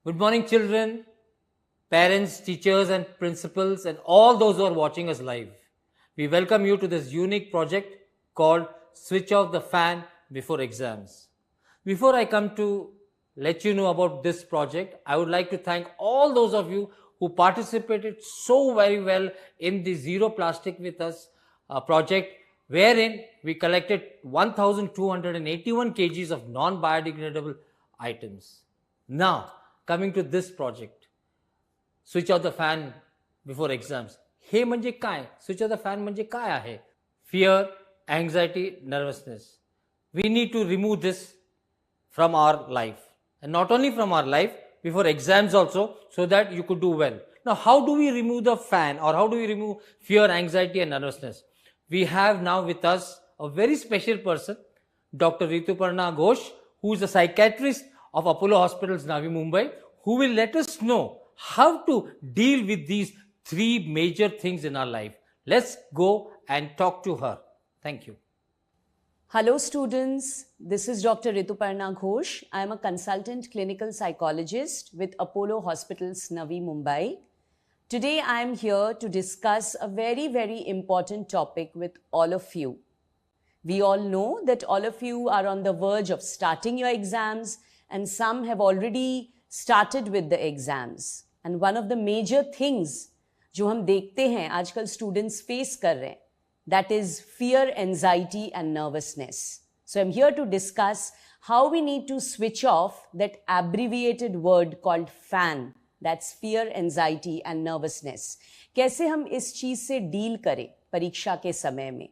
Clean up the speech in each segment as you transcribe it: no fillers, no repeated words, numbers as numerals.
Good morning, children, parents, teachers, and principals, and all those who are watching us live. We welcome you to this unique project called Switch Off the Fan Before Exams. Before I come to let you know about this project, I would like to thank all those of you who participated so very well in the Zero Plastic with Us project, wherein we collected 1,281 kgs of non-biodegradable items. Now, coming to this project, Switch Off the Fan Before Exams. हे म्हणजे काय? Switch off the fan म्हणजे काय आहे? Fear, anxiety, nervousness. We need to remove this from our life. And not only from our life, before exams also, so that you could do well. Now, how do we remove the fan, or how do we remove fear, anxiety and nervousness? We have now with us a very special person, Dr. Rituparna Ghosh, who is a psychiatrist of Apollo Hospitals, Navi Mumbai, who will let us know how to deal with these three major things in our life. Let's go and talk to her. Thank you. Hello students, this is Dr. Rituparna Ghosh. I am a consultant clinical psychologist with Apollo Hospitals, Navi Mumbai. Today I am here to discuss a very important topic with all of you. We all know that all of you are on the verge of starting your exams, and some have already started with the exams. And one of the major things जो हम देखते हैं आजकल students face कर रहे हैं, that is fear, anxiety and nervousness. So I'm here to discuss how we need to switch off that abbreviated word called FAN. That's fear, anxiety and nervousness. कैसे हम इस चीज से डील करें परीक्षा के समय में?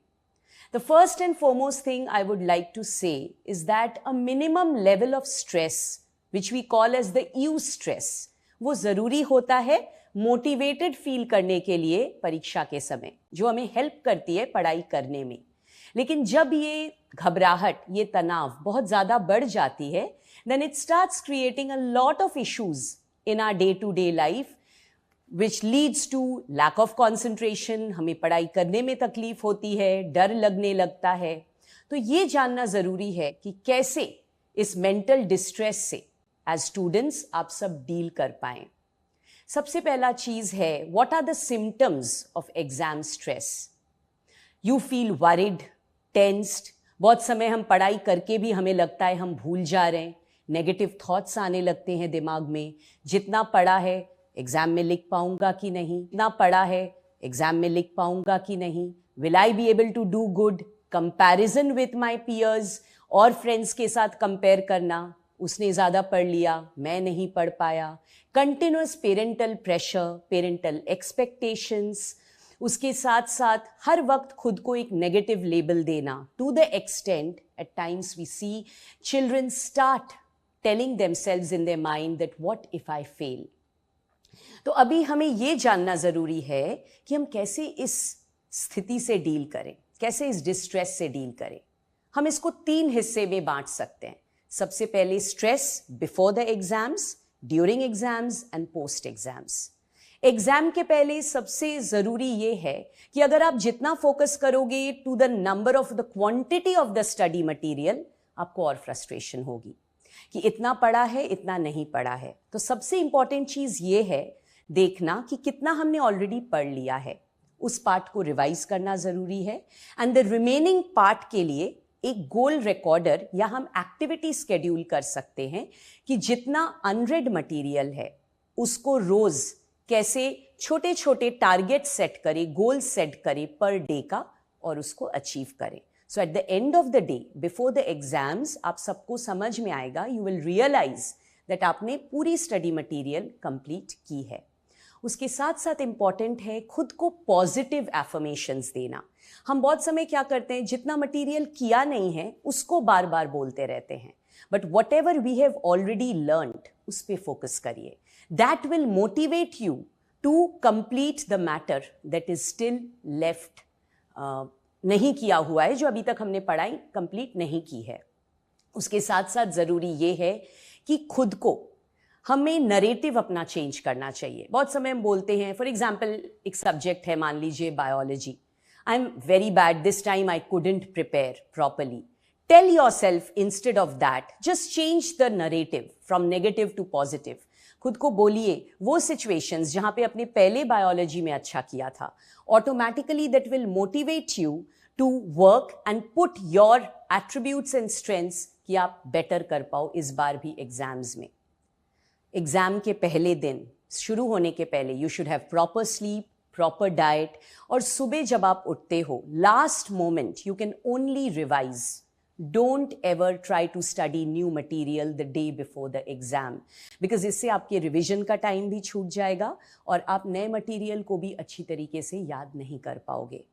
The first and foremost thing I would like to say is that a minimum level of stress, which we call as the eustress, वो जरूरी होता है मोटिवेटेड फील करने के लिए परीक्षा के समय, जो हमें हेल्प करती है पढ़ाई करने में. लेकिन जब ये घबराहट, ये तनाव बहुत ज़्यादा बढ़ जाती है, then it starts creating a lot of issues in our day-to-day life, which leads to lack of concentration. हमें पढ़ाई करने में तकलीफ होती है, डर लगने लगता है. तो ये जानना ज़रूरी है कि कैसे इस मेंटल डिस्ट्रेस से एज स्टूडेंट्स आप सब डील कर पाएं. सबसे पहला चीज है, what are the symptoms of exam stress? You feel worried, tensed. बहुत समय हम पढ़ाई करके भी हमें लगता है हम भूल जा रहे हैं. नेगेटिव थॉट्स आने लगते हैं दिमाग में. जितना पढ़ा है एग्जाम में लिख पाऊंगा कि नहीं, इतना पढ़ा है एग्जाम में लिख पाऊंगा कि नहीं, will I be able to do good, comparison with my peers और फ्रेंड्स के साथ कंपेयर करना, उसने ज़्यादा पढ़ लिया, मैं नहीं पढ़ पाया. Continuous parental pressure, parental expectations, उसके साथ साथ हर वक्त खुद को एक नेगेटिव लेबल देना. To the extent at times we see children start telling themselves in their mind that what if I fail. तो अभी हमें ये जानना ज़रूरी है कि हम कैसे इस स्थिति से डील करें, कैसे इस डिस्ट्रेस से डील करें. हम इसको 3 हिस्से में बांट सकते हैं. सबसे पहले stress before the exams, during exams and post exams. Exam के पहले सबसे ज़रूरी ये है कि अगर आप जितना फोकस करोगे to the number of the quantity of the study material, आपको और फ्रस्ट्रेशन होगी कि इतना पढ़ा है, इतना नहीं पढ़ा है. तो सबसे इंपॉर्टेंट चीज़ ये है देखना कि कितना हमने ऑलरेडी पढ़ लिया है. उस पार्ट को रिवाइज करना ज़रूरी है. एंड द रिमेनिंग पार्ट के लिए एक गोल रिकॉर्डर या हम एक्टिविटी स्केड्यूल कर सकते हैं कि जितना अनरेड मटेरियल है उसको रोज कैसे छोटे छोटे टारगेट सेट करे, गोल सेट करे पर डे का, और उसको अचीव करें. So at the end of the day before the exams आप सबको समझ में आएगा, यू विल रियलाइज दैट आपने पूरी स्टडी मटेरियल कंप्लीट की है. उसके साथ साथ इंपॉर्टेंट है खुद को पॉजिटिव एफर्मेशंस देना. हम बहुत समय क्या करते हैं, जितना मटेरियल किया नहीं है उसको बार बार बोलते रहते हैं, but whatever we have already learned उस पर फोकस करिए. That will motivate you to complete the matter that is still left, नहीं किया हुआ है, जो अभी तक हमने पढ़ाई कंप्लीट नहीं की है. उसके साथ साथ ज़रूरी ये है कि खुद को हमें नरेटिव अपना चेंज करना चाहिए. बहुत समय हम बोलते हैं, फॉर एग्जाम्पल एक सब्जेक्ट है, मान लीजिए biology, I am very bad, this time I couldn't prepare properly. Tell yourself instead of that, just change the narrative from negative to positive. खुद को बोलिए वो सिचुएशंस जहाँ पे अपने पहले बायोलॉजी में अच्छा किया था. Automatically that will motivate you to work and put your attributes and strengths कि आप बेटर कर पाओ इस बार भी एग्जाम्स में. एग्जाम के पहले दिन शुरू होने के पहले you should have proper sleep, proper diet, और सुबह जब आप उठते हो last moment you can only revise. Don't ever try to study new material the day before the exam, because इससे आपके रिविजन का टाइम भी छूट जाएगा और आप नए मटीरियल को भी अच्छी तरीके से याद नहीं कर पाओगे.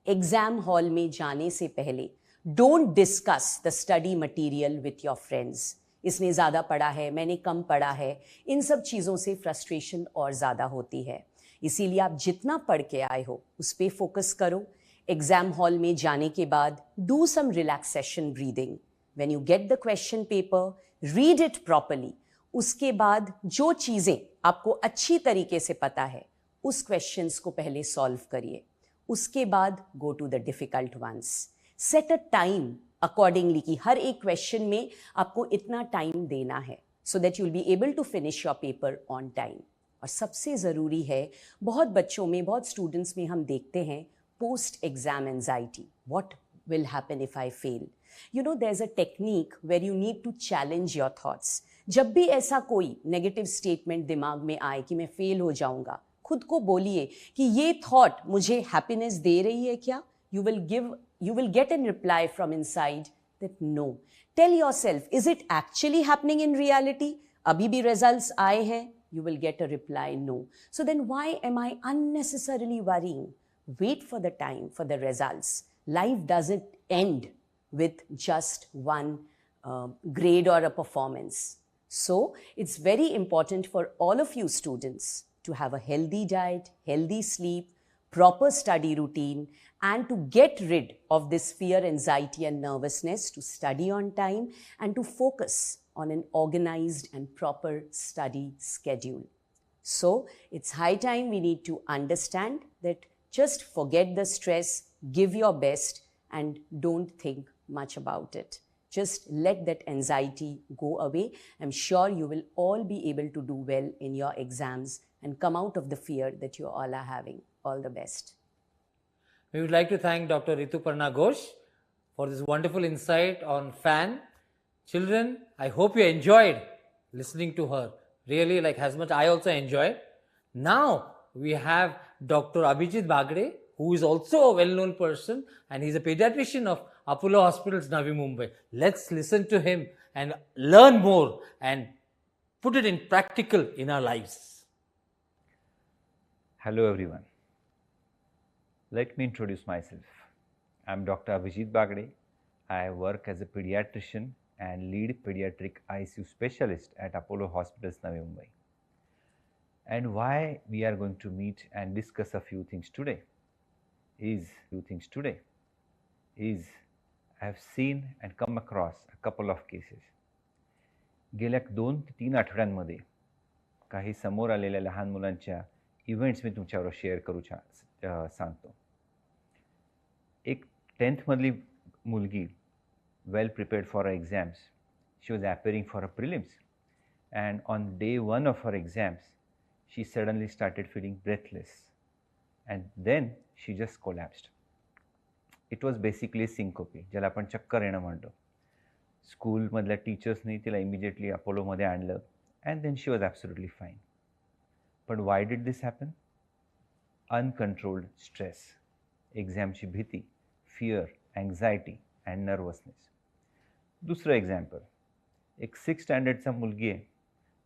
एग्जाम हॉल में जाने से पहले don't discuss the study material with your friends. इसने ज़्यादा पढ़ा है, मैंने कम पढ़ा है, इन सब चीज़ों से फ्रस्ट्रेशन और ज़्यादा होती है. इसीलिए आप जितना पढ़ के आए हो उस पर फोकस करो. एग्जाम हॉल में जाने के बाद do some relaxation breathing. When you get the question paper, read it properly. उसके बाद जो चीज़ें आपको अच्छी तरीके से पता है उस क्वेश्चंस को पहले सॉल्व करिए. उसके बाद go to the difficult ones. Set a time accordingly कि हर एक क्वेश्चन में आपको इतना टाइम देना है so that you will be able to finish your paper on time. और सबसे ज़रूरी है, बहुत बच्चों में, बहुत स्टूडेंट्स में हम देखते हैं post exam anxiety. What will happen if I fail? You know there is a technique where you need to challenge your thoughts. जब भी ऐसा कोई नेगेटिव स्टेटमेंट दिमाग में आए कि मैं फेल हो जाऊंगा, खुद को बोलिए कि ये थॉट मुझे हैप्पीनेस दे रही है क्या? You will get a reply from inside that no. Tell yourself, is it actually happening in reality? अभी भी results आए हैं, you will get a reply no. So then why am I unnecessarily worrying? Wait for the time for the results. Life doesn't end with just one grade or a performance. So it's very important for all of you students to have a healthy diet, healthy sleep, proper study routine, and to get rid of this fear, anxiety, and nervousness, to study on time and to focus on an organized and proper study schedule. So it's high time we need to understand that just forget the stress, give your best, and don't think much about it. Just let that anxiety go away. I'm sure you will all be able to do well in your exams and come out of the fear that you all are having. All the best. We would like to thank Dr. Rituparna Ghosh for this wonderful insight on FAN. Children, I hope you enjoyed listening to her. Really, like as much I also enjoyed. Now we have Dr. Abhijit Bagre, who is also a well-known person, and he's a pediatrician of Apollo Hospitals, Navi Mumbai. Let's listen to him and learn more and put it in practical in our lives. Hello everyone. Let me introduce myself. I'm Dr. Abhijit Bagre. I work as a pediatrician and lead pediatric ICU specialist at Apollo Hospitals, Navi Mumbai. And why we are going to meet and discuss a few things today is I have seen and come across a couple of cases. गेल्या 2 ते 3 आठवड्यांमध्ये काही समोर आलेल्या लहान मुलांच्या events मी तुमच्याबरोबर share करू सांगतो. एक 10th मधली मुलगी, well prepared for her exams. She was appearing for her prelims, and on day 1 of her exams, she suddenly started feeling breathless, and then she just collapsed. It was basically syncope, ज्याला आपण चक्कर येणं म्हणतो. स्कूलमधल्या टीचर्सनी तिला immediately अपोलोमध्ये आणलं, and then she was absolutely fine. But why did this happen? Uncontrolled stress, एक्झामची भीती, fear, anxiety and nervousness. दुसरं example, एक 6th स्टँडर्डचा मुलगी आहे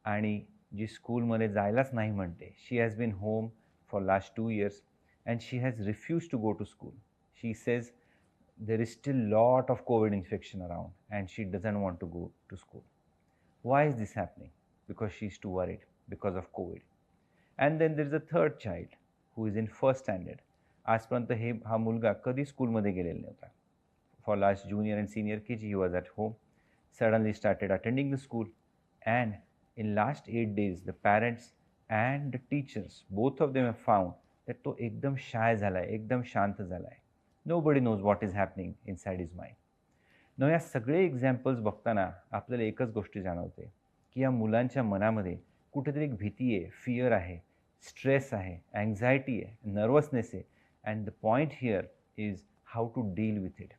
आणि जी स्कूलमध्ये जायलाच नाही म्हणते. She has been home for last 2 years and she has refused to go to school. She says there is still lot of COVID infection around and she doesn't want to go to school. Why is this happening? Because she is too worried because of COVID. And then there is a third child who is in 1st standard. आजपर्यंत हा मुलगा कधी स्कूलमध्ये गेलेला नव्हता. For last junior and senior KG he was at home. Suddenly started attending the school, and in last 8 days the parents and the teachers, both of them have found that तो एकदम शाय झालाय, एकदम शांत झालाय. Nobody knows what is happening inside his mind. Now या सगळे examples बघताना आपल्याला एकच गोष्ट जाणवते की या मुलांच्या मनामध्ये कुठेतरी एक भीती आहे, फिअर आहे, स्ट्रेस आहे, अँझायटी आहे, नर्वसनेस आहे. And the point here is how to deal with it.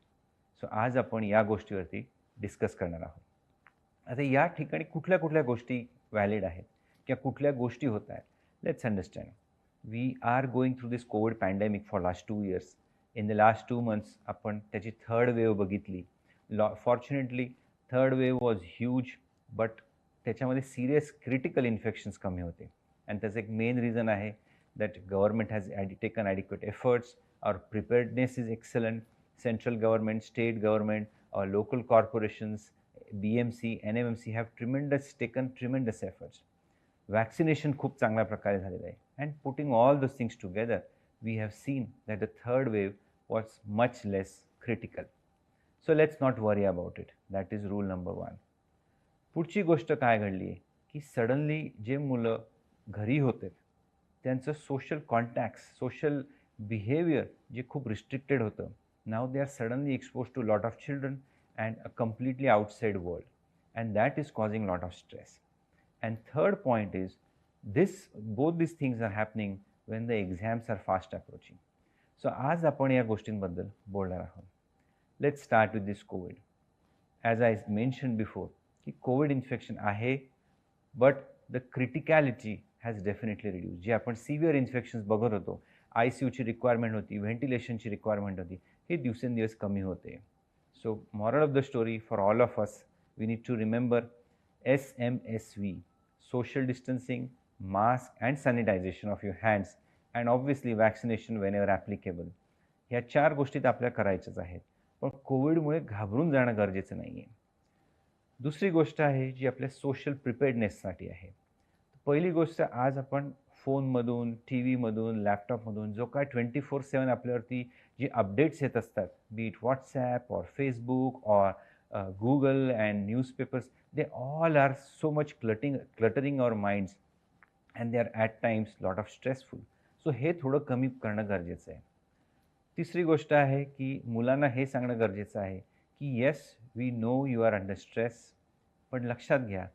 So आज आपण या गोष्टीवरती डिस्कस करणार आहोत. आता या ठिकाणी कुठल्या कुठल्या गोष्टी व्हॅलिड आहेत किंवा कुठल्या गोष्टी होत आहेत. Let's understand. We are going through this covid pandemic for last 2 years. In the last 2 months आपण त्याची थर्ड वेव्ह बघितली. Fortunately third wave was huge, but त्याच्यामध्ये सिरियस क्रिटिकल इन्फेक्शन्स कमी होते. आणि त्याचं एक मेन रिझन आहे that government has taken adequate efforts. Our preparedness is excellent. Central government, state government, our local corporations, BMC, NMMC have taken tremendous efforts. Vaccination खूप चांगल्या प्रकारे झालेलं आहे. And putting all those things together, we have seen that the third wave was much less critical. So let's not worry about it. That is rule number 1. पुढची गोष्ट काय घडली आहे की सडनली जे मुलं घरी होते त्यांचं सोशल कॉन्टॅक्ट्स, सोशल बिहेवियर जे खूप रिस्ट्रिक्टेड होतं, now they are suddenly exposed to a lot of children and a completely outside world, and that is causing a lot of stress. And third point is both these things are happening when the exams are fast approaching. So आज आपण या गोष्टींबद्दल बोलणार आहोत. Let's start with this COVID. As I mentioned before की Covid infection आहे, but the criticality has definitely reduced. जे आपण severe infections बघत होतो, ICUची रिक्वायरमेंट होती, व्हेंटिलेशनची रिक्वायरमेंट होती, हे दिवसेंदिवस कमी होते. So moral of the story for all of us, we need to remember SMSV, social distancing, mask and sanitization of your hands, and obviously vaccination whenever applicable. ह्या 4 गोष्टी तर आपल्या करायच्याच आहेत, पण कोविडमुळे घाबरून जाणं गरजेचं नाही आहे. दुसरी गोष्ट आहे जी आपल्या सोशल प्रिपेअर्डनेससाठी आहे. पहिली गोष्ट, आज आपण फोनमधून, टी व्हीमधून, लॅपटॉपमधून जो काय 24/7 आपल्यावरती जे अपडेट्स येत असतात, be it WhatsApp or Facebook or Google and newspapers, they all are so much cluttering our minds and they are at times lot of stressful. So हे थोडं कमी करणं गरजेचं आहे. तिसरी गोष्ट आहे की मुलांना हे सांगणं गरजेचं आहे की yes, we know you are under stress, पण लक्षात घ्या,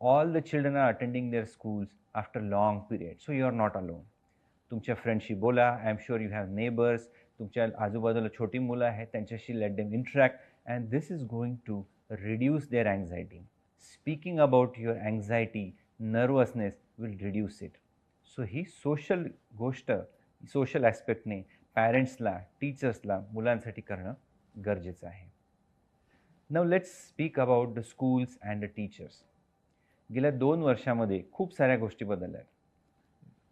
all the children are attending their schools after long period, so you are not alone. तुमच्या फ्रेंडशी बोला. I am sure you have neighbours. तुमच्या आजूबाजूला छोटी मुलं आहेत, त्यांच्याशी let them interact, and this is going to reduce their anxiety. Speaking about your anxiety, nervousness will reduce it. So ही सोशल गोष्ट, सोशल ॲस्पेक्टने पॅरेंट्सला, टीचर्सला, मुलांसाठी करणं गरजेचं आहे. Now let's speak about the schools and the teachers. गेल्या 2 वर्षामध्ये खूप साऱ्या गोष्टी बदलल्या आहेत.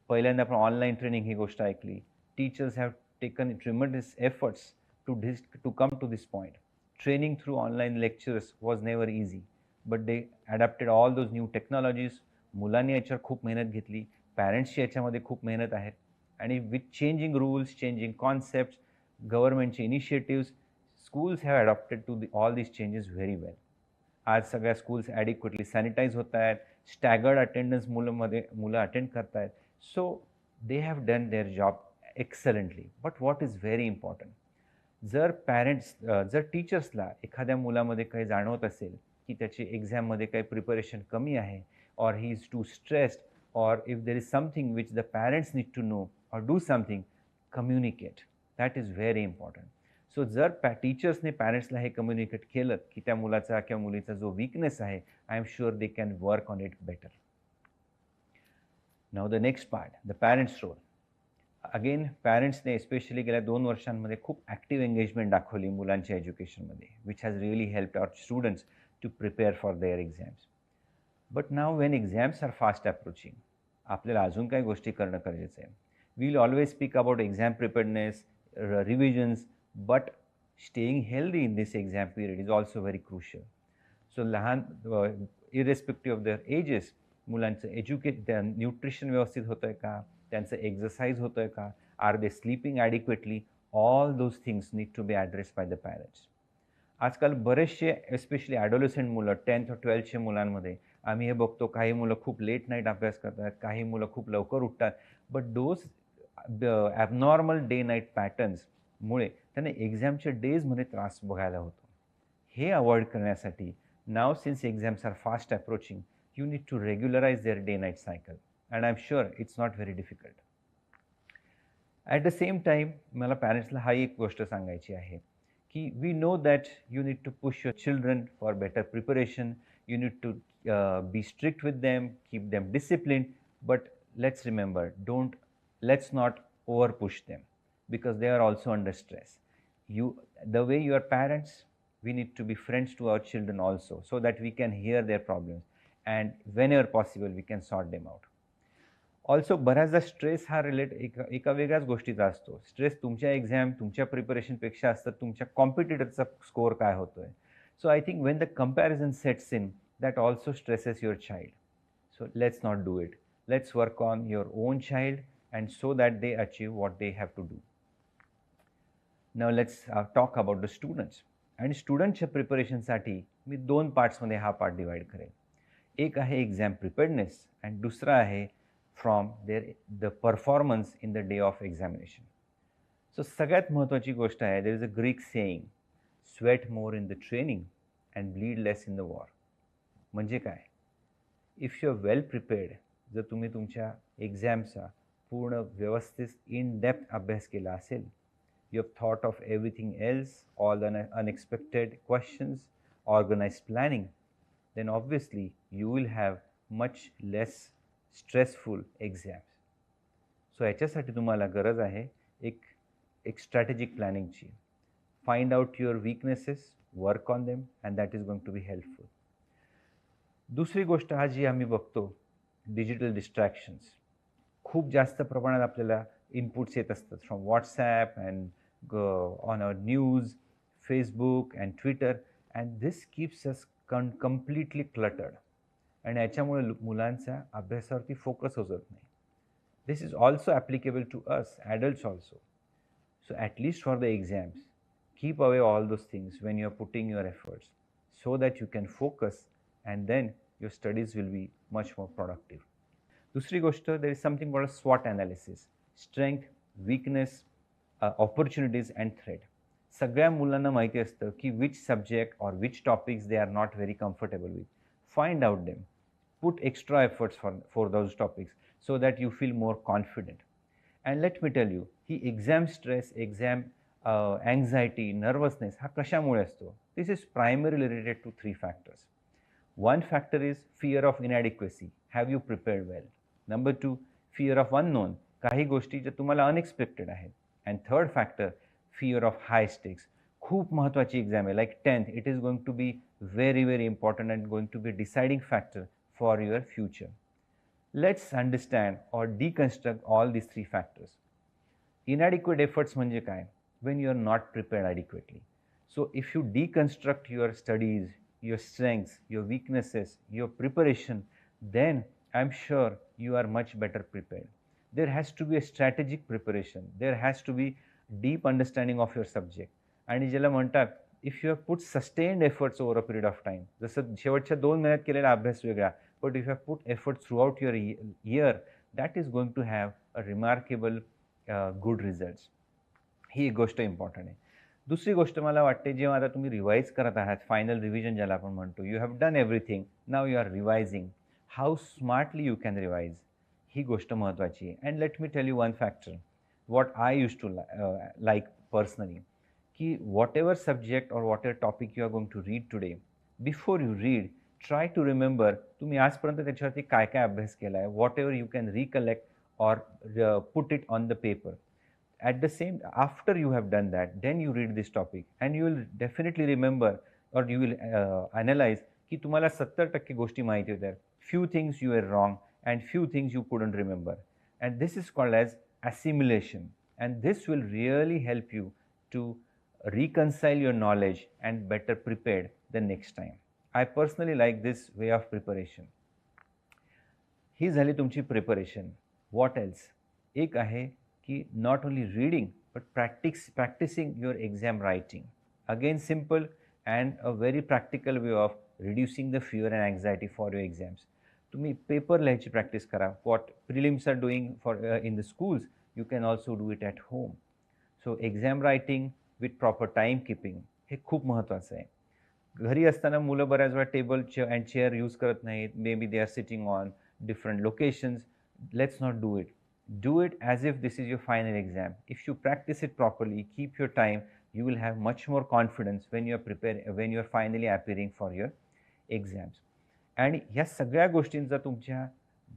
पहिल्यांदा आपण ऑनलाईन ट्रेनिंग ही गोष्ट ऐकली. Teachers have taken tremendous efforts to come to this point. Training through online lectures was never easy, but they adapted all those new technologies. मुलांनी याच्यावर खूप मेहनत घेतली, पॅरेंट्सची याच्यामध्ये खूप मेहनत आहे, आणि with changing rules, changing concepts, गव्हर्नमेंटचे initiatives, schools have adopted to all these changes very well. आज सगळ्या स्कूल्स ॲडिक्वेटली सॅनिटाईज होत आहेत, स्टॅगर्ड अटेंडन्स मुलं अटेंड करत आहेत. So they have done their job excellently. But what is very important, जर टीचर्सला एखाद्या मुलामध्ये काही जाणवत असेल की त्याची एक्झाममध्ये काही प्रिपरेशन कमी आहे, or he is too stressed, or if there is something which the parents need to know or do something, communicate. That is very important. So जर टीचर्सने पॅरेंट्सला हे कम्युनिकेट केलं की त्या मुलाचा किंवा मुलीचा जो वीकनेस आहे, I am sure they can work on it better. Now the next part, the parents role. Again पॅरेंट्सने एस्पेशली गेल्या 2 वर्षांमध्ये खूप ॲक्टिव्ह एंगेजमेंट दाखवली मुलांच्या एज्युकेशनमध्ये, which has really helped our students to prepare for their exams. But now when exams are fast approaching, आपल्याला अजून काही गोष्टी करणं गरजेचं आहे. We will always speak about exam preparedness, revisions, but staying healthy in this exam period is also very crucial. So irrespective of their ages, मुलांचं their nutrition व्यवस्थित होतं आहे का, त्यांचं एक्झरसाइज होतं आहे का, are they sleeping adequately, all those things need to be address by the parents. आजकाल बरेचसे एस्पेशली ॲडोलेसंट मुलं, 10th or 12th मुलांमध्ये आम्ही हे बघतो, काही मुलं खूप लेट नाईट अभ्यास करतात, काही मुलं खूप लवकर उठतात, but those abnormal day night पॅटर्न्समुळे त्यांना एक्झामच्या डेजमध्ये त्रास बघायला होतो. हे अवॉइड करण्यासाठी now since exams are fast approaching, you need to regularize their day-night cycle, and I'm sure it's not very difficult. At the same time, मला पॅरेंट्सला हा एक गोष्ट सांगायची आहे की we know that you need to push your children for better preparation, you need to be strict with them, keep them disciplined, but let's remember, let's not over push them because they are also under stress. The way you are parents, we need to be friends to our children also so that we can hear their problems and whenever possible we can sort them out. Also बऱ्याचदा stress हा एका वेगळ्याच गोष्टीचा असतो. Stress तुमच्या exam, तुमच्या प्रिपरेशनपेक्षा असतं तुमच्या कॉम्पिटिटरचा स्कोअर काय होतोय. So I think when the comparison sets in, that also stresses your child. So let's not do it. Let's work on your own child and so that they achieve what they have to do. Now let's talk about the students. आणि स्टुडंटच्या प्रिपरेशनसाठी मी 2 पार्ट्समध्ये हा part divide करेल. एक आहे exam प्रिपेअर्डनेस and दुसरा आहे from the performance in the day of examination. So सगळ्यात महत्त्वाची गोष्ट आहे, there is a Greek saying, sweat more in the training and bleed less in the war. म्हणजे काय? If you are well prepared, जर तुम्ही तुमच्या एक्झामचा पूर्ण व्यवस्थित इन डेप्थ अभ्यास केला असेल, you have thought of everything else, all the unexpected questions, organized planning, then obviously you will have much less stressful exams. So याच्यासाठी तुम्हाला गरज आहे एक स्ट्रॅटेजिक प्लॅनिंगची. Find out your weaknesses, work on them and that is going to be helpful. दुसरी गोष्ट आज जी आम्ही बघतो, डिजिटल डिस्ट्रॅक्शन्स. खूप जास्त प्रमाणात आपल्याला इनपुट्स येत असतात from WhatsApp and on our news, Facebook and Twitter, and this keeps us completely cluttered. आणि याच्यामुळे मुलांचा अभ्यासावरती फोकस होत नाही. This is also applicable to us adults also. So at least for the exams, keep away all those things when you are putting your efforts so that you can focus and then your studies will be much more productive. दुसरी गोष्ट, there is something called स्वॉट analysis. Strength, weakness, opportunities and threat. सगळ्या मुलांना माहिती असतं की which subject or which topics they are not very comfortable with. Find out them, put extra efforts for those topics so that you feel more confident. And let me tell you, he exam stress, exam anxiety, nervousness हा कशामुळे असतो? This is primarily related to 3 factors. One factor is fear of inadequacy. Have you prepared well? Number 2, fear of unknown. काही गोष्टी ज्या तुम्हाला unexpected आहेत. And third factor, fear of high stakes. खूप महत्त्वाची एक्झाम आहे, like 10th, it is going to be very very important and going to be deciding factor for your future. Let's understand or deconstruct all these 3 factors. Inadequate efforts म्हणजे काय? When you are not prepared adequately. So if you deconstruct your studies, your strengths, your weaknesses, your preparation, then I'm sure you are much better prepared. There has to be a strategic preparation. There has to be deep understanding of your subject. आणि ज्याला म्हणतात, if you have put sustained efforts over a period of time, जसं शेवटच्या 2 महिन्यात केलेला अभ्यास वेगळा, but if you have put effort throughout your year, that is going to have a remarkable good results. ही एक गोष्ट इम्पॉर्टंट आहे. दुसरी गोष्ट मला वाटते, जेव्हा आता तुम्ही रिवाईज करत आहात, फायनल रिव्हिजन ज्याला आपण म्हणतो, you have done everything, now you are revising. How smartly you can revise, ही गोष्ट महत्त्वाची आहे. And let me tell you one factor, what I use to like personally, कि whatever subject or whatever topic you are going to read today, before you read, try to remember तुम्ही आजपर्यंत त्याच्यावरती काय काय अभ्यास केला आहे, whatever you can recollect or put it on the paper. At the same, after you have done that, then you read this topic and you will definitely remember or you will analyze की तुम्हाला 70% गोष्टी माहिती होत्या. Few things you were wrong and few things you couldn't remember. And this is called as assimilation. And this will really help you to reconcile your knowledge and better prepared the next time. I personally like this way of preparation. ही झाली तुमची preparation. What else? एक आहे की not only reading but practicing your exam writing. Again, simple and a very practical way of reducing the fear and anxiety for your exams. तुम्ही paper लिहायची practice करा. What prelims are doing for in the schools, you can also do it at home. So exam writing with proper time keeping हे खूप महत्त्वाचं आहे. घरी असताना मुलं बऱ्याच वेळा टेबल अँड चेअर यूज करत नाहीत. Maybe they are sitting on different locations. Let's not do it. Do it as if this is your final exam. If you practice it properly, keep your time, you will have much more confidence when you are finally appearing for your exams. आणि ह्या सगळ्या गोष्टींचा तुमच्या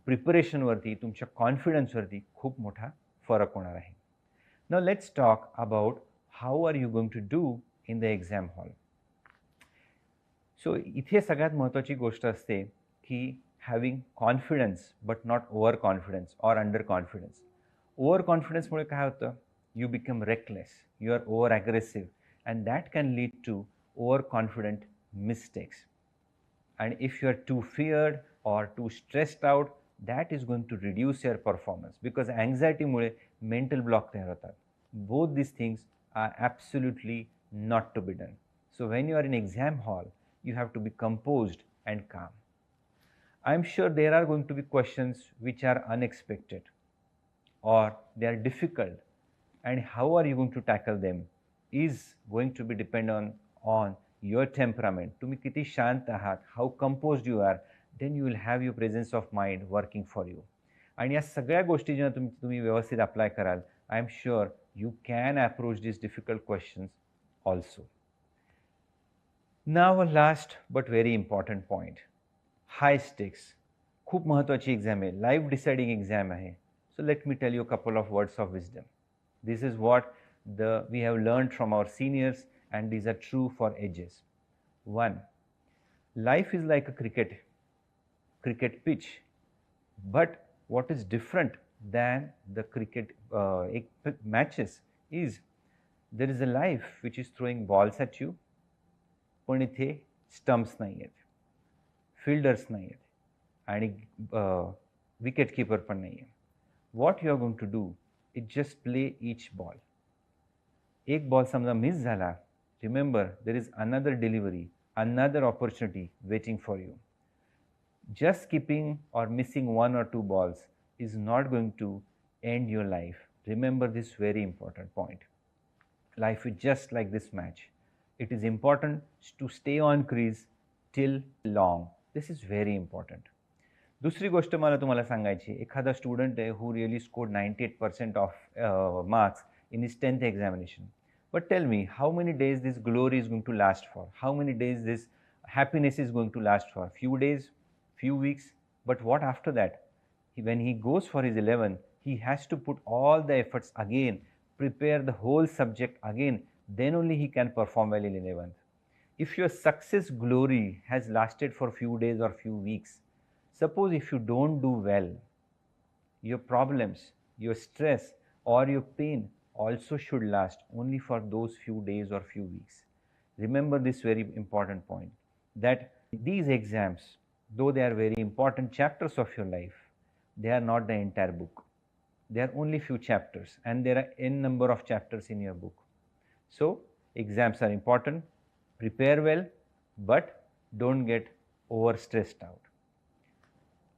प्रिपरेशनवरती, तुमच्या कॉन्फिडन्सवरती खूप मोठा फरक होणार आहे. Now let's talk about how are you going to do in the exam hall. So इथे सगळ्यात महत्त्वाची गोष्ट असते की having confidence but not overconfidence or underconfidence. Overconfidence मुळे काय होतं? You become reckless, you are over aggressive, and that can lead to overconfident mistakes. And if you are too feared or too stressed out, that is going to reduce your performance because anxiety Mule mental block तयार होतात. Both these things are absolutely not to be done. So when you are in exam hall, you have to be composed and calm. I'm sure there are going to be questions which are unexpected or they are difficult, and how are you going to tackle them is going to be depend on your temperament. तुम्ही किती शांत आहात, how composed you are, then you will have your presence of mind working for you. आणि या सगळ्या गोष्टी जेव्हा तुम्ही व्यवस्थित अप्लाय कराल, I am sure you can approach these difficult questions also. Now a last but very important point. High stakes, खूप महत्त्वाची एक्झाम आहे, लाईफ डिसाइडिंग एक्झाम आहे. So let me tell you couple of words of wisdom. This is what we have learned from our seniors and these are true for ages. 1. Life is like a cricket pitch, but what is different than the cricket matches is there is a life which is throwing balls at you, पण इथे stumps नाही आहेत, fielders नाही आहेत आणि wicket keeper पण नाही आहे. What you are going to do is just play each ball. एक बॉल समजा मिस झाला, remember there is another delivery, another opportunity waiting for you. Just keeping or missing 1 or 2 balls is not going to end your life. Remember this very important point. Life is just like this match. It is important to stay on crease till long. This is very important. दुसरी गोष्ट मला तुम्हाला सांगायची, एखादा student आहे who really scored 98% of marks in his 10th examination. But tell me, how many days this glory is going to last for? How many days this happiness is going to last for? Few days, few weeks. But what after that? When he goes for his 11th, he has to put all the efforts again, prepare the whole subject again, then only he can perform well in 11th. If your success glory has lasted for few days or few weeks, suppose if you don't do well, your problems, your stress or your pain also should last only for those few days or few weeks. Remember this very important point, that these exams, though they are very important chapters of your life, they are not the entire book. They are only few chapters and there are n number of chapters in your book. So exams are important. Prepare well, but don't get over stressed out.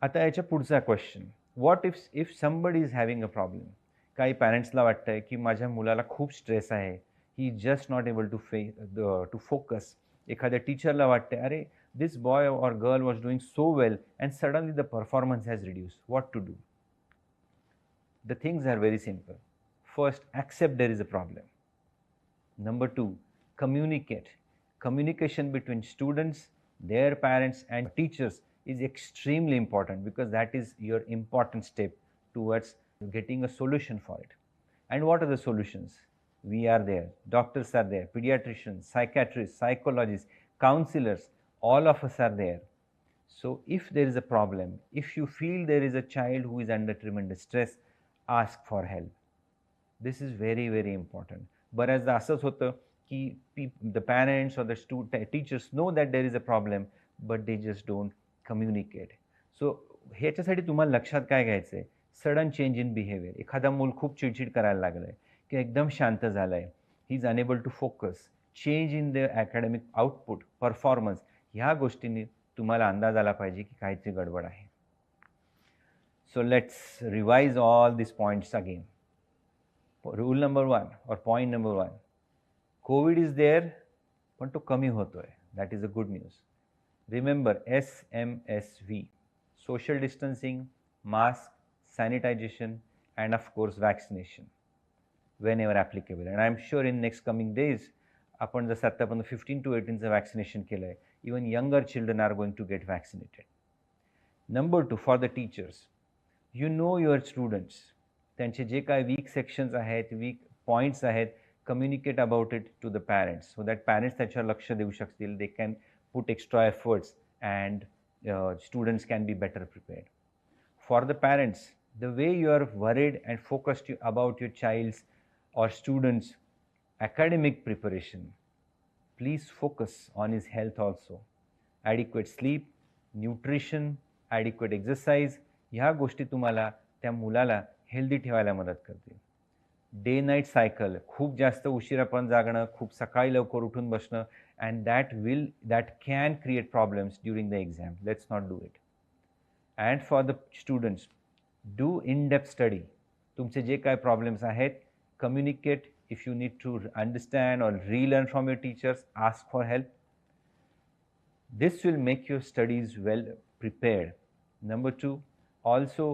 आता याच्या पुढचा question, what if somebody is having a problem. काही पॅरेंट्सला वाटतंय की माझ्या मुलाला खूप स्ट्रेस आहे, he just not able to focus. एखाद्या टीचरला वाटतंय, अरे this boy or girl was doing so well and suddenly the performance has reduce. What to do? The things are very simple. First, accept there is a problem. Number 2, communicate. Communication between students, their parents and teachers is extremely important because that is your important step towards getting a solution for it. And what are the solutions? We are there, doctors are there, pediatricians, psychiatrists, psychologists, counselors, all of us are there. So if there is a problem, if you feel there is a child who is under tremendous stress, ask for help. This is very, very important. बऱ्याचदा असंच होतं की the parents or the teachers know that there is a problem, but they just don't communicate. So ह्याच्यासाठी तुम्हाला लक्षात काय घ्यायचं आहे? Sudden change in behaviour. एखादा मूल खूप चिडचिड करायला लागलं आहे किंवा एकदम शांत झालं आहे, he is unable to focus, change in the academic output, performance, ह्या गोष्टींनी तुम्हाला अंदाज आला पाहिजे की काहीतरी गडबड आहे. So let's revise all this points again. Rule number 1 or point number 1, Covid is there पण तो कमी होतोय. That is the good news. Remember SMSV, social distancing, mask, sanitization, and of course vaccination whenever applicable. And I'm sure in next coming days, आपण जसं आता आपण 15 to 18चं vaccination केलं आहे, even younger children are going to get vaccinated. Number 2, for the teachers, you know your students, त्यांचे जे काय weak sections आहेत, वीक पॉईंट्स आहेत, communicate about it to the parents so that parents त्याच्यावर लक्ष देऊ शकतील. They can put extra efforts and students can be better prepared. For the parents, the way you are worried and focused about your child's or students' academic preparation, please focus on his health also. Adequate sleep, nutrition, adequate exercise, ह्या गोष्टी तुम्हाला त्या मुलाला healthy ठेवायला मदत करतील. Day night cycle, खूप जास्त उशिरापर्यंत जागणं, खूप सकाळी लवकर उठून बसणं, and that can create problems during the exam. Let's not do it. And for the students, do in-depth study. तुमचे जे काय प्रॉब्लेम्स आहेत, communicate. If you need to understand or relearn from your teachers, ask for help. This will make your studies well prepared. Number 2, also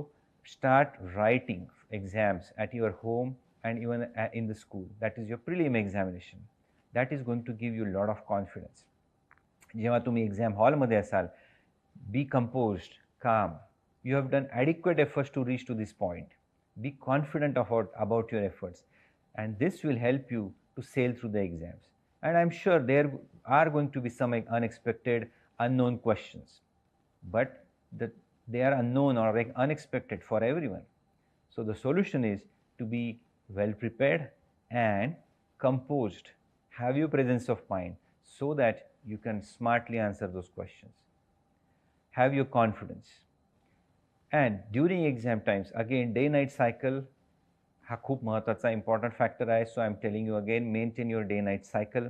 start writing exams at your home and even in the school. That is your prelim examination. That is going to give you a lot of confidence. जेव्हा तुम्ही exam हॉलमध्ये असाल, be composed, calm. You have done adequate efforts to reach to this point. Be confident about your efforts, and this will help you to sail through the exams. And I'm sure there are going to be some unexpected, unknown questions, but they are unknown or unexpected for everyone. So the solution is to be well prepared and composed. Have your presence of mind so that you can smartly answer those questions. Have your confidence. And during exam times, again, day-night cycle हा खूप महत्त्वाचा important factor आहे. So I'm telling you again, maintain your day-night cycle.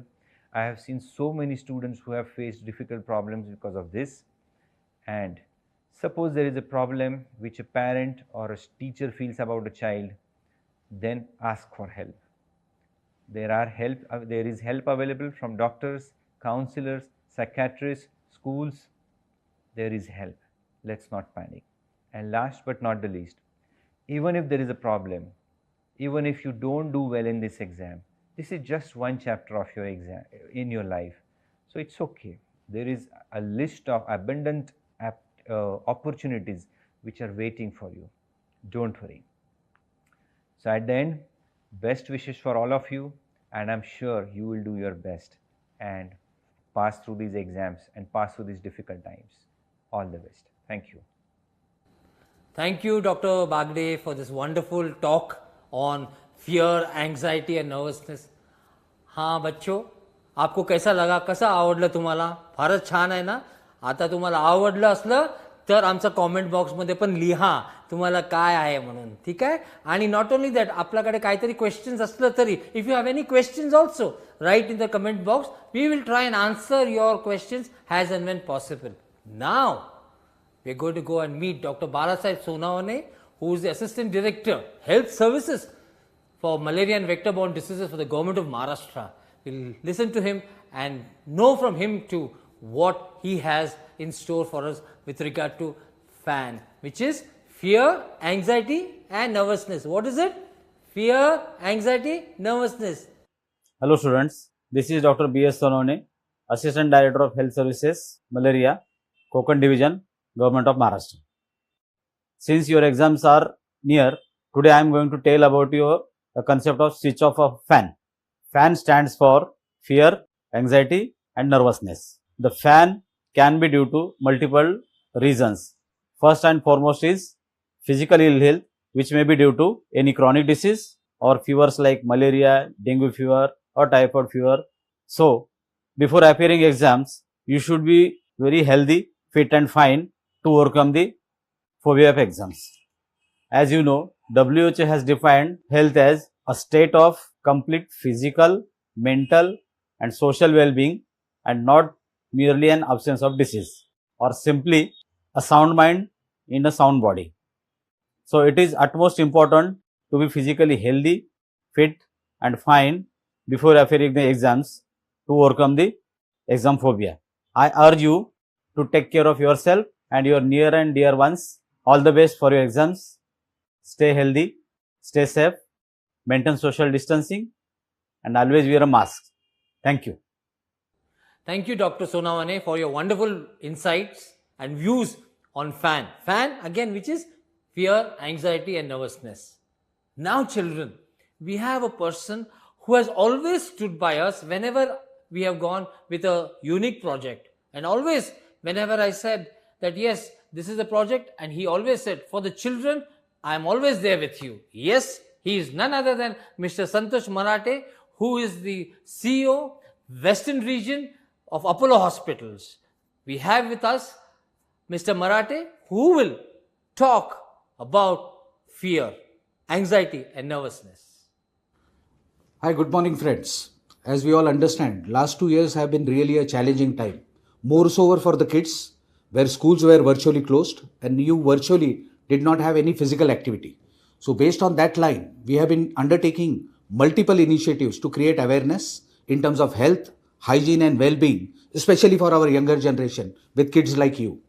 I have seen so many students who have faced difficult problems because of this. And suppose there is a problem which a parent or a teacher feels about a child, then ask for help. There is help available from doctors, counselors, psychiatrists, schools. There is help. Let's not panic. And last but not the least, even if there is a problem, even if you don't do well in this exam, this is just one chapter of your exam in your life. So it's okay. There is a list of abundant opportunities which are waiting for you. Don't worry. So at the end, best wishes for all of you, and I'm sure you will do your best and pass through these exams and pass through these difficult times. All the best. Thank you. Thank you, Dr. Bagde, for this wonderful talk on fear, anxiety and nervousness. हाँ बच्चों, आपको कैसा लगा, कसा आवडलं तुम्हाला? फारच छान आहे ना? आता तुम्हाला आवडलं असलं तर आमचा कॉमेंट बॉक्समध्ये पण लिहा तुम्हाला काय आहे म्हणून, ठीक आहे? आणि नॉट ओनली दॅट, आपल्याकडे काहीतरी क्वेश्चन्स असलं तरी, if you have any questions also, write in the comment box. We will try and answer your questions as and when possible. Now we are going to go and meet Dr. Balasaheb Sonawane, who is the Assistant Director, Health Services for Malaria and Vector-borne Diseases for the Government of Maharashtra. We'll listen to him and know from him too what he has in store for us with regard to FAN, which is fear, anxiety and nervousness. What is it? Fear, anxiety, nervousness. Hello students, this is Dr. B.S. Sonawane, Assistant Director of Health Services, Malaria, Govt Division, Government of Maharashtra. Since your exams are near, today I am going to tell about the concept of switch off of fan. FAN stands for fear, anxiety and nervousness. The FAN can be due to multiple reasons. First and foremost is physical ill health, which may be due to any chronic disease or fevers like malaria, dengue fever or typhoid fever. So, before appearing exams, you should be very healthy, fit and fine to overcome the phobia of exams. As you know, WHO has defined health as a state of complete physical, mental and social well-being, and not merely an absence of disease, or simply a sound mind in a sound body. So it is utmost important to be physically healthy, fit and fine before appearing the exams to overcome the exam phobia. I urge you to take care of yourself and your near and dear ones. All the best for your exams. Stay healthy, stay safe, maintain social distancing, and always wear a mask. Thank you. Thank you, Dr. Sonawane, for your wonderful insights and views on FAN. FAN, again, which is fear, anxiety, and nervousness. Now, children, we have a person who has always stood by us whenever we have gone with a unique project. And always, whenever I said that, yes, this is a project, and he always said, for the children, I am always there with you. Yes, he is none other than Mr. Santosh Marathe, who is the CEO, Western Region of Apollo Hospitals. We have with us Mr. Marathe, who will talk about fear, anxiety, and nervousness. Hi, good morning, friends. As we all understand, last 2 years have been really a challenging time. More so for the kids, where schools were virtually closed and you virtually did not have any physical activity. So based on that line, we have been undertaking multiple initiatives to create awareness in terms of health, hygiene and well-being, especially for our younger generation with kids like you.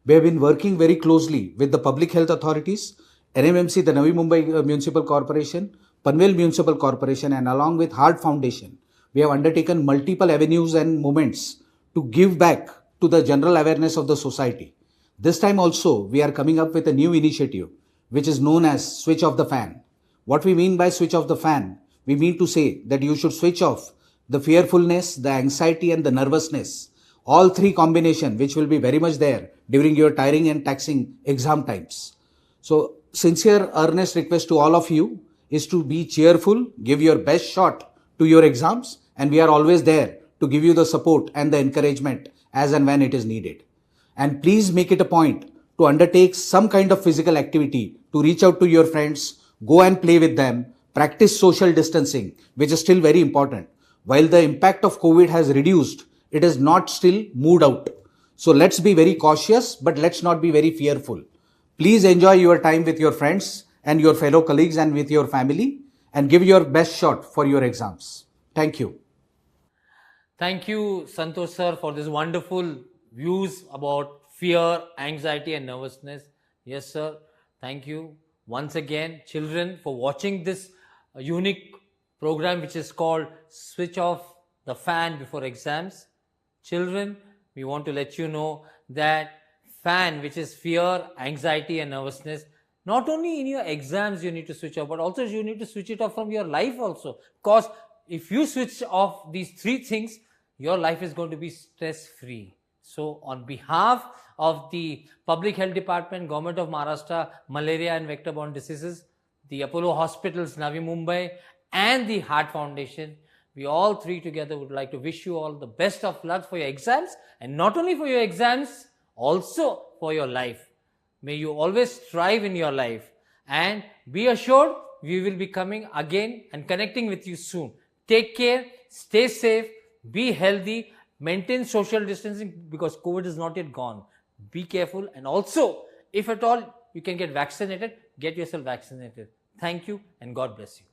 We have been working very closely with the public health authorities, NMMC, the Navi Mumbai Municipal Corporation, Panvel Municipal Corporation, and along with Heart Foundation, we have undertaken multiple avenues and movements to give back to the general awareness of the society. This time also, we are coming up with a new initiative, which is known as Switch Off the Fan. What we mean by Switch Off the Fan, we mean to say that you should switch off the fearfulness, the anxiety and the nervousness, all three combination which will be very much there during your tiring and taxing exam times. So sincere earnest request to all of you is to be cheerful, give your best shot to your exams, and we are always there to give you the support and the encouragement as and when it is needed. And please make it a point to undertake some kind of physical activity, to reach out to your friends, go and play with them, practice social distancing, which is still very important. While the impact of COVID has reduced, it is not still moved out. So let's be very cautious, but let's not be very fearful. Please enjoy your time with your friends and your fellow colleagues and with your family, and give your best shot for your exams. Thank you. Thank you, Santosh sir, for this wonderful views about fear, anxiety, and nervousness. Yes, sir. Thank you once again, children, for watching this unique program which is called Switch Off the Fan Before Exams. Children, we want to let you know that fan, which is fear, anxiety, and nervousness, not only in your exams you need to switch off, but also you need to switch it off from your life also. Because if you switch off these three things, your life is going to be stress-free. So on behalf of the Public Health Department, Government of Maharashtra, Malaria and Vector-Borne Diseases, the Apollo Hospitals, Navi Mumbai, and the Heart Foundation, we all three together would like to wish you all the best of luck for your exams, and not only for your exams, also for your life. May you always thrive in your life, and be assured we will be coming again and connecting with you soon. Take care, stay safe, be healthy, maintain social distancing because COVID is not yet gone. Be careful, and also if at all you can get vaccinated, get yourself vaccinated. Thank you and God bless you.